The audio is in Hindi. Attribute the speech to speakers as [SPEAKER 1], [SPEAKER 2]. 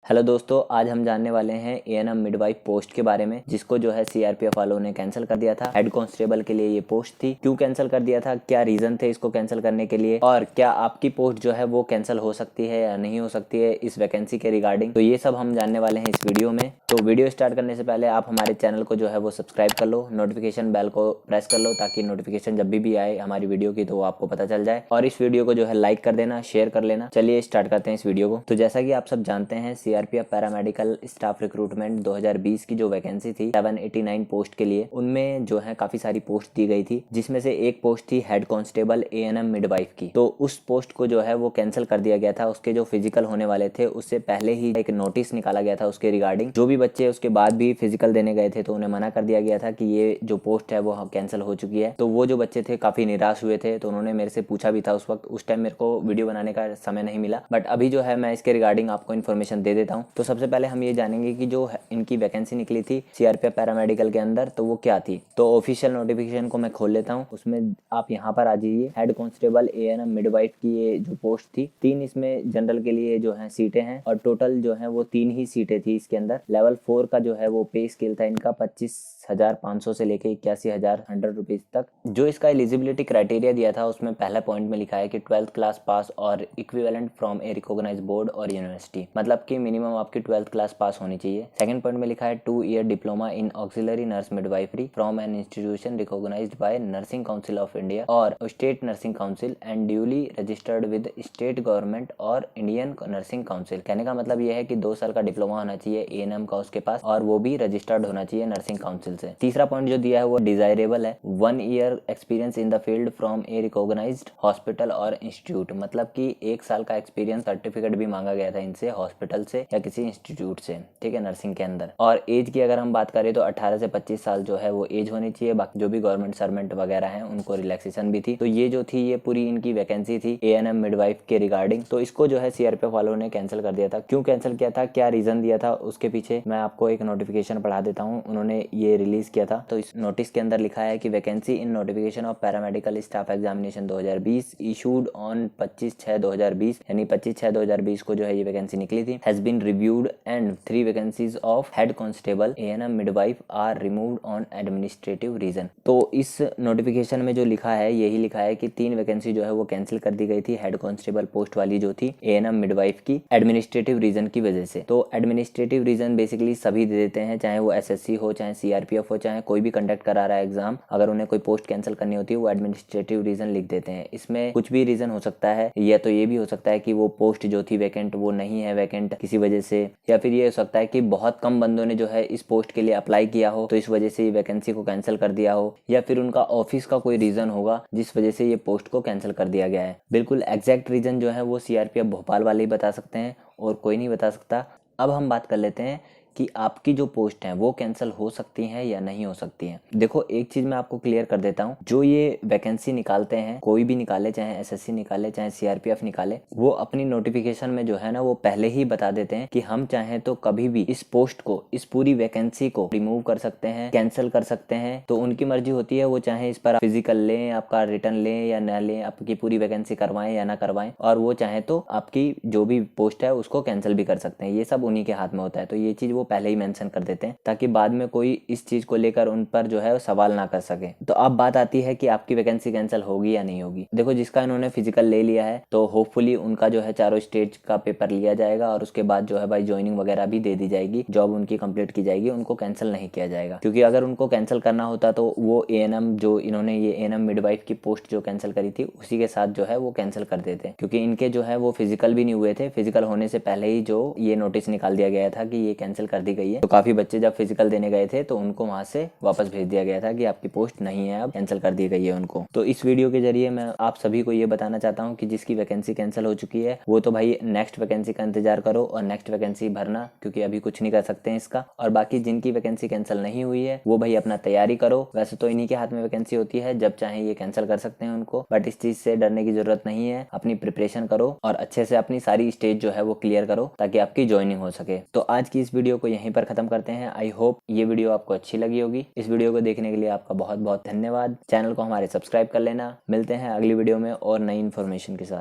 [SPEAKER 1] हेलो दोस्तों, आज हम जानने वाले हैं एएनएम मिडवाइफ पोस्ट के बारे में, जिसको जो है सीआरपीएफ वालों ने कैंसिल कर दिया था। हेड कांस्टेबल के लिए ये पोस्ट थी। क्यों कैंसिल कर दिया था, क्या रीजन थे इसको कैंसिल करने के लिए, और क्या आपकी पोस्ट जो है वो कैंसिल हो सकती है या नहीं हो सकती है इस वैकेंसी के रिगार्डिंग, तो ये सब हम जानने वाले हैं इस वीडियो में। तो वीडियो स्टार्ट करने से पहले आप हमारे चैनल को जो है वो सब्सक्राइब कर लो, नोटिफिकेशन बेल को प्रेस कर लो, ताकि नोटिफिकेशन जब भी आए हमारी वीडियो की तो वो आपको पता चल जाए। और इस वीडियो को जो है लाइक कर देना, शेयर कर लेना। चलिए स्टार्ट करते हैं इस वीडियो को। तो जैसा कि आप सब जानते हैं, सीआरपीएफ पैरामेडिकल स्टाफ रिक्रूटमेंट 2020 की जो वैकेंसी थी 789 पोस्ट के लिए, उनमें जो है काफी सारी पोस्ट दी गई थी, जिसमें से एक पोस्ट थी हेड कांस्टेबल एएनएम मिडवाइफ की। तो उस पोस्ट को जो है वो कैंसिल कर दिया गया था। उसके जो फिजिकल होने वाले थे उससे पहले ही एक नोटिस निकाला गया था उसके रिगार्डिंग। जो भी बच्चे उसके बाद भी फिजिकल देने गए थे तो उन्हें मना कर दिया गया था कि ये जो पोस्ट है वो कैंसिल हो चुकी है। तो वो जो बच्चे थे काफी निराश हुए थे, तो उन्होंने मेरे से पूछा भी था उस वक्त। उस टाइम मेरे को वीडियो बनाने का समय नहीं मिला, बट अभी जो है मैं इसके रिगार्डिंग आपको इन्फॉर्मेशन दे देता हूँ। तो सबसे पहले हम ये जानेंगे कि जो इनकी वैकेंसी निकली थी सीआरपीएफ पैरामेडिकल के अंदर, तो वो क्या थी। तो ऑफिशियल नोटिफिकेशन को मैं खोल लेता हूँ। उसमें आप यहाँ पर आ जाइए। हेड कांस्टेबल एएनएम मिडवाइफ की ये जो पोस्ट थी, 3 इसमें जनरल के लिए जो है सीटें हैं, और टोटल जो है वो 3 ही सीटें थी इसके अंदर। लेवल 4 का जो है वो पे स्केल था इनका 25,500 से लेके 81,100 रुपीज तक। जो इसका एलिजिबिलिटी क्राइटेरिया दिया था उसमें पहला पॉइंट में लिखा है कि 12th क्लास पास और equivalent from a recognised board और यूनिवर्सिटी, मतलब कि मिनिमम आपकी 12th क्लास पास होनी चाहिए। सेकंड पॉइंट में लिखा है 2 year diploma in auxiliary nurse midwifery from an institution recognised by nursing council of India और state nursing council and duly registered with state government और इंडियन नर्सिंग काउंसिल। कहने का मतलब यह है कि 2 साल का डिप्लोमा होना चाहिए एएनएम का उसके पास, और वो भी रजिस्टर्ड होना चाहिए नर्सिंग काउंसिल से। तीसरा पॉइंट जो दिया है वो डिजायरेबल है, 1 year experience in the field from a recognised hospital और इंस्टीट्यूट, मतलब कि 1 साल का एक्सपीरियंस सर्टिफिकेट भी मांगा गया था इनसे हॉस्पिटल से या किसी इंस्टीट्यूट से, ठीक है, नर्सिंग के अंदर। और एज की अगर हम बात करें तो 18 से 25 साल जो है वो एज होनी चाहिए। बाकी जो भी गवर्नमेंट सर्वेंट वगैरह हैं उनको रिलैक्सेशन भी थी। तो ये जो थी ये पूरी इनकी वैकेंसी थी एएनएम मिडवाइफ के रिगार्डिंग। तो इसको जो है सीआरपीएफ वालों ने कैंसिल कर दिया था। क्यों कैंसिल किया था, क्या रीजन दिया था, उसके पीछे मैं आपको एक नोटिफिकेशन पढ़ा देता हूँ। उन्होंने ये रिलीज किया था। तो इस नोटिस के अंदर लिखा है कि vacancy in notification of paramedical staff examination 2020 issued on 25/6/2020, यानी 25/6/2020 को जो है ये वैकेंसी निकली थी, has been reviewed and 3 vacancies of head constable ANM midwife are removed on administrative reason. तो इस नोटिफिकेशन में जो लिखा है यही लिखा है कि 3 वैकेंसी जो है वो कैंसिल कर दी गई थी हेड कांस्टेबल पोस्ट वाली जो थी एएनएम मिडवाइफ की, एडमिनिस्ट्रेटिव रीजन की वजह से। तो एडमिनिस्ट्रेटिव रीजन बेसिकली सभी दे देते हैं, चाहे वो एसएससी हो, चाहे सीआरपीएफ हो, चाहे कोई भी कंडक्ट करा रहा है एग्जाम। अगर उन्हें कोई पोस्ट कैंसिल करनी होती है वो एडमिनिस्ट्रेटिव रीजन लिख देते हैं। इसमें कुछ भी रीजन हो सकता है, या तो ये भी हो सकता है कि वो पोस्ट जो थी वैकेंट वो नहीं है वैकेंट किसी वजह से, या फिर ये हो सकता है कि बहुत कम बंदों ने जो है इस पोस्ट के लिए अप्लाई किया हो तो इस वजह से ये वैकेंसी को कैंसिल कर दिया हो, या फिर उनका ऑफिस का कोई रीजन होगा जिस वजह से ये पोस्ट को कैंसिल कर दिया गया है। बिल्कुल एग्जैक्ट रीजन जो है वो सीआरपीएफ भोपाल वाले ही बता सकते हैं और कोई नहीं बता सकता। अब हम बात कर लेते हैं कि आपकी जो पोस्ट है वो कैंसिल हो सकती है या नहीं हो सकती है। देखो, एक चीज मैं आपको क्लियर कर देता हूँ, जो ये वैकेंसी निकालते हैं, कोई भी निकाले, चाहे एसएससी निकाले चाहे सीआरपीएफ निकाले, वो अपनी नोटिफिकेशन में जो है ना वो पहले ही बता देते हैं कि हम चाहें तो कभी भी इस पोस्ट को, इस पूरी वैकेंसी को रिमूव कर सकते हैं, कैंसिल कर सकते हैं। तो उनकी मर्जी होती है, वो चाहे इस पर फिजिकल लें, आपका रिटर्न लें या न लें, आपकी पूरी वैकेंसी करवाएं या ना करवाएं, और वो चाहे तो आपकी जो भी पोस्ट है उसको कैंसिल भी कर सकते हैं। ये सब उन्हीं के हाथ में होता है। तो ये चीज वो पहले ही मेंशन कर देते हैं ताकि बाद में कोई इस चीज को लेकर उन पर जो है सवाल ना कर सके। तो अब बात आती है कि आपकी वैकेंसी कैंसिल होगी या नहीं होगी। देखो, जिसका इन्होंने फिजिकल ले लिया है तो होपफुली उनका जो है चारों स्टेज का पेपर लिया जाएगा और उसके बाद जो है भाई ज्वाइनिंग वगैरह भी दे दी जाएगी, जॉब उनकी कंप्लीट की जाएगी, उनको कैंसिल नहीं किया जाएगा। क्योंकि अगर उनको कैंसिल करना होता तो वो एएनएम जो इन्होंने ये एएनएम मिडवाइफ की पोस्ट जो कैंसिल करी थी उसी के साथ जो है वो कैंसिल कर देते, क्योंकि इनके जो है वो फिजिकल भी नहीं हुए थे। फिजिकल होने से पहले ही जो ये नोटिस निकाल दिया गया था कि ये कैंसिल कर दी गई है। तो काफी बच्चे जब फिजिकल देने गए थे तो उनको वहां से वापस भेज दिया गया था कि आपकी पोस्ट नहीं है, अब कैंसिल कर दी गई है उनको। तो इस वीडियो के जरिए मैं आप सभी को ये बताना चाहता हूँ कि जिसकी वैकेंसी कैंसिल हो चुकी है वो तो भाई नेक्स्ट वैकेंसी का इंतजार करो और नेक्स्ट वैकेंसी भरना, क्योंकि अभी कुछ नहीं कर सकते हैं इसका। और बाकी जिनकी वैकेंसी कैंसिल नहीं हुई है वो भाई अपना तैयारी करो। वैसे तो इन्हीं के हाथ में वैकेंसी होती है, जब चाहे ये कैंसिल कर सकते हैं उनको, बट इस चीज से डरने की जरूरत नहीं है। अपनी प्रिपरेशन करो और अच्छे से अपनी सारी स्टेज जो है वो क्लियर करो ताकि आपकी ज्वाइनिंग हो सके। तो आज की इस वीडियो को यहीं पर खत्म करते हैं। आई होप ये वीडियो आपको अच्छी लगी होगी। इस वीडियो को देखने के लिए आपका बहुत बहुत धन्यवाद। चैनल को हमारे सब्सक्राइब कर लेना। मिलते हैं अगली वीडियो में और नई इन्फॉर्मेशन के साथ।